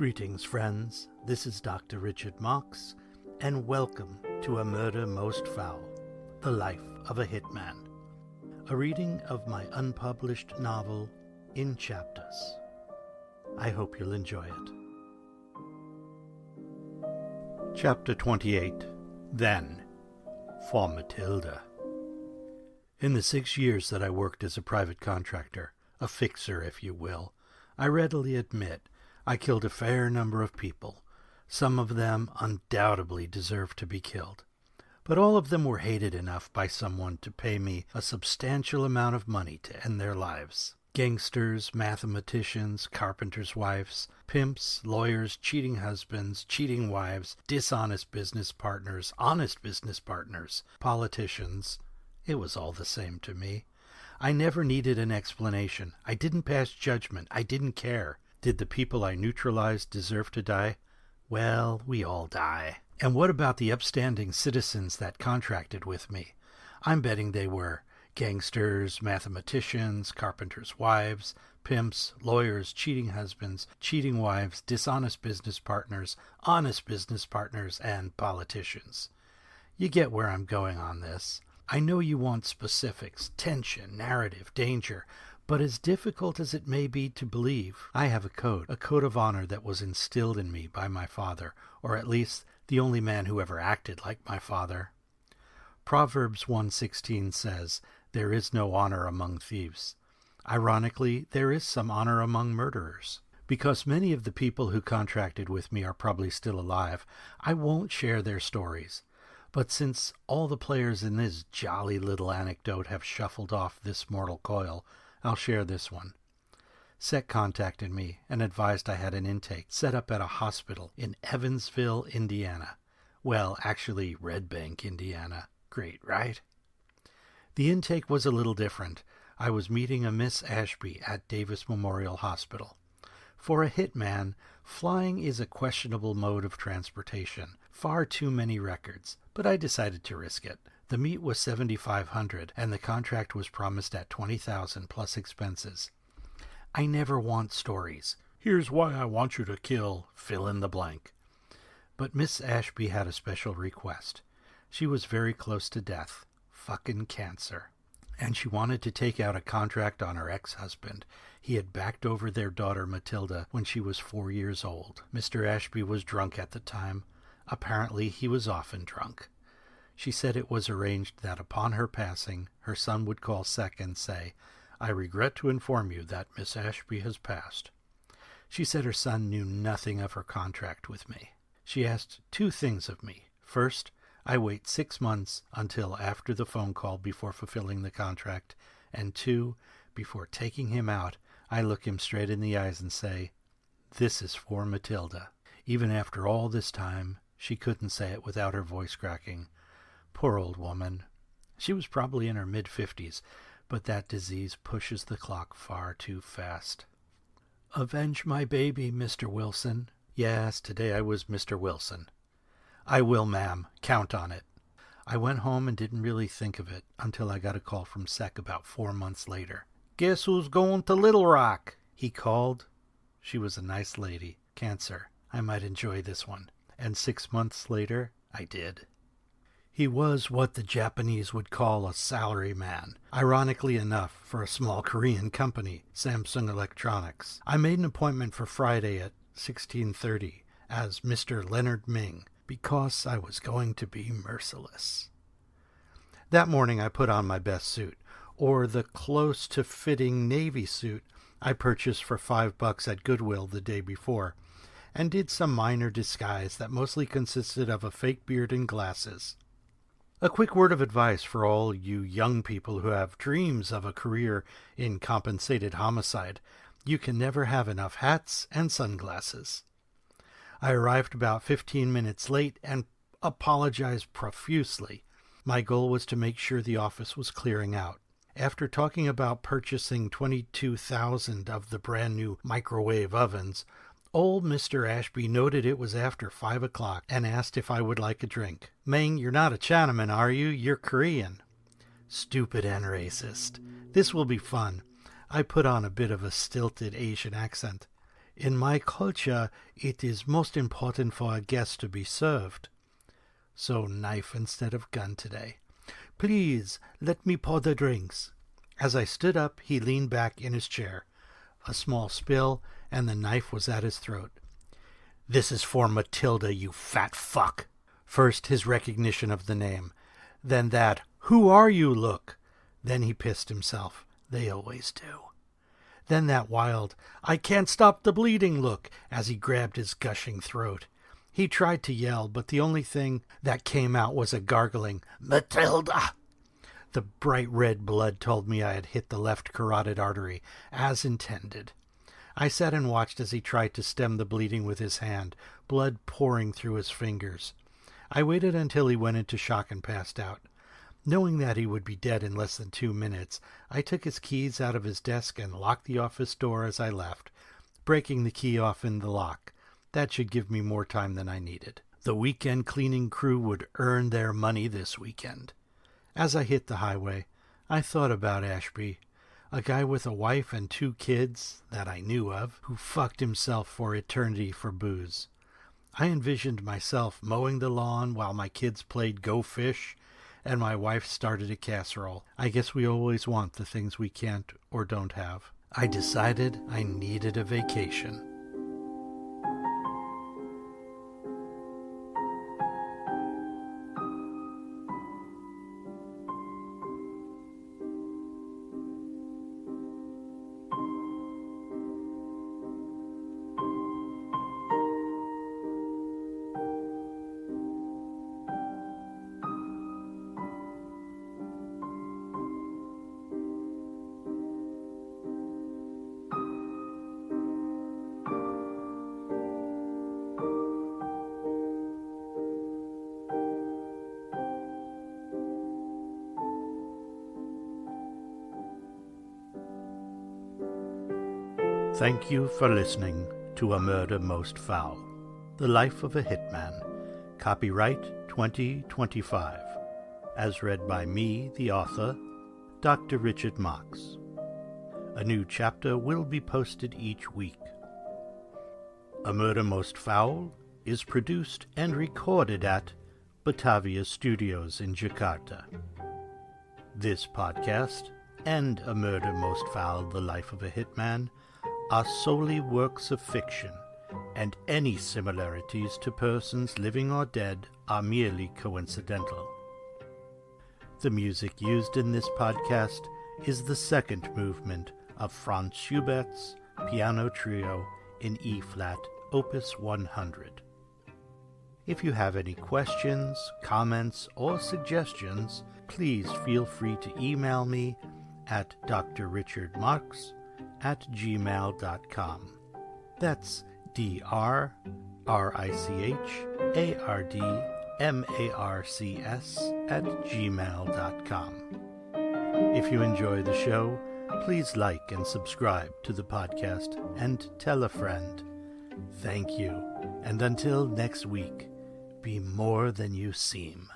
Greetings, friends. This is Dr. Richard Marks, and welcome to A Murder Most Foul, The Life of a Hitman, a reading of my unpublished novel, In Chapters. I hope you'll enjoy it. Chapter 28. Then, for Matilda. In the 6 years that I worked as a private contractor, a fixer, if you will, I readily admit I killed a fair number of people. Some of them undoubtedly deserved to be killed, but all of them were hated enough by someone to pay me a substantial amount of money to end their lives. Gangsters, mathematicians, carpenters' wives, pimps, lawyers, cheating husbands, cheating wives, dishonest business partners, honest business partners, politicians. It was all the same to me. I never needed an explanation. I didn't pass judgment. I didn't care. Did the people I neutralized deserve to die? Well, we all die. And what about the upstanding citizens that contracted with me? I'm betting they were gangsters, mathematicians, carpenters' wives, pimps, lawyers, cheating husbands, cheating wives, dishonest business partners, honest business partners, and politicians. You get where I'm going on this. I know you want specifics, tension, narrative, danger, but as difficult as it may be to believe, I have a code of honor that was instilled in me by my father, or at least the only man who ever acted like my father. Proverbs 1:16 says, "There is no honor among thieves." Ironically, there is some honor among murderers. Because many of the people who contracted with me are probably still alive, I won't share their stories. But since all the players in this jolly little anecdote have shuffled off this mortal coil, I'll share this one. Sec contacted me and advised I had an intake set up at a hospital in Evansville, Indiana. Well, actually, Red Bank, Indiana. Great, right? The intake was a little different. I was meeting a Miss Ashby at Davis Memorial Hospital. For a hitman, flying is a questionable mode of transportation. Far too many records, but I decided to risk it. The meet was $7,500, and the contract was promised at $20,000 plus expenses. I never want stories. Here's why I want you to kill, fill in the blank. But Miss Ashby had a special request. She was very close to death. Fucking cancer. And she wanted to take out a contract on her ex-husband. He had backed over their daughter Matilda when she was 4 years old. Mr. Ashby was drunk at the time. Apparently he was often drunk. She said it was arranged that upon her passing, her son would call Sec and say, "I regret to inform you that Miss Ashby has passed." She said her son knew nothing of her contract with me. She asked 2 things of me. First, I wait 6 months until after the phone call before fulfilling the contract, and 2, before taking him out, I look him straight in the eyes and say, "This is for Matilda." Even after all this time, she couldn't say it without her voice cracking. Poor old woman. She was probably in her mid-50s, but that disease pushes the clock far too fast. "Avenge my baby, Mr. Wilson." Yes, today I was Mr. Wilson. "I will, ma'am. Count on it." I went home and didn't really think of it until I got a call from Sec about 4 months later. "Guess who's going to Little Rock?" he called. She was a nice lady. Cancer. I might enjoy this one. And 6 months later, I did. He was what the Japanese would call a salary man. Ironically enough, for a small Korean company, Samsung Electronics. I made an appointment for Friday at 16:30 as Mr. Leonard Ming, because I was going to be merciless. That morning I put on my best suit, or the close-to-fitting navy suit I purchased for $5 at Goodwill the day before, and did some minor disguise that mostly consisted of a fake beard and glasses. A quick word of advice for all you young people who have dreams of a career in compensated homicide. You can never have enough hats and sunglasses. I arrived about 15 minutes late and apologized profusely. My goal was to make sure the office was clearing out. After talking about purchasing 22,000 of the brand new microwave ovens, old Mr. Ashby noted it was after 5 o'clock and asked if I would like a drink. "Ming, you're not a Chinaman, are you? You're Korean." Stupid and racist. This will be fun. I put on a bit of a stilted Asian accent. In my culture, it is most important for a guest to be served. So knife instead of gun today. Please, let me pour the drinks. As I stood up, he leaned back in his chair. A small spill, and the knife was at his throat. This is for Matilda, you fat fuck. First his recognition of the name. Then that, who are you look. Then he pissed himself. They always do. Then that wild, I can't stop the bleeding look, as he grabbed his gushing throat. He tried to yell, but the only thing that came out was a gargling, Matilda! The bright red blood told me I had hit the left carotid artery, as intended. I sat and watched as he tried to stem the bleeding with his hand, blood pouring through his fingers. I waited until he went into shock and passed out. Knowing that he would be dead in less than 2 minutes, I took his keys out of his desk and locked the office door as I left, breaking the key off in the lock. That should give me more time than I needed. The weekend cleaning crew would earn their money this weekend. As I hit the highway, I thought about Ashby, a guy with a wife and 2 kids that I knew of, who fucked himself for eternity for booze. I envisioned myself mowing the lawn while my kids played Go Fish and my wife started a casserole. I guess we always want the things we can't or don't have. I decided I needed a vacation. Thank you for listening to A Murder Most Foul, The Life of a Hitman, copyright 2025, as read by me, the author, Dr. Richard Marks. A new chapter will be posted each week. A Murder Most Foul is produced and recorded at Batavia Studios in Jakarta. This podcast and A Murder Most Foul, The Life of a Hitman are solely works of fiction, and any similarities to persons living or dead are merely coincidental. The music used in this podcast is the second movement of Franz Schubert's Piano Trio in E-flat, Opus 100. If you have any questions, comments, or suggestions, please feel free to email me at drrichardmarks@gmail.com. That's drrichardmarcs@gmail.com. If you enjoy the show, please like and subscribe to the podcast and tell a friend. Thank you, and until next week, be more than you seem.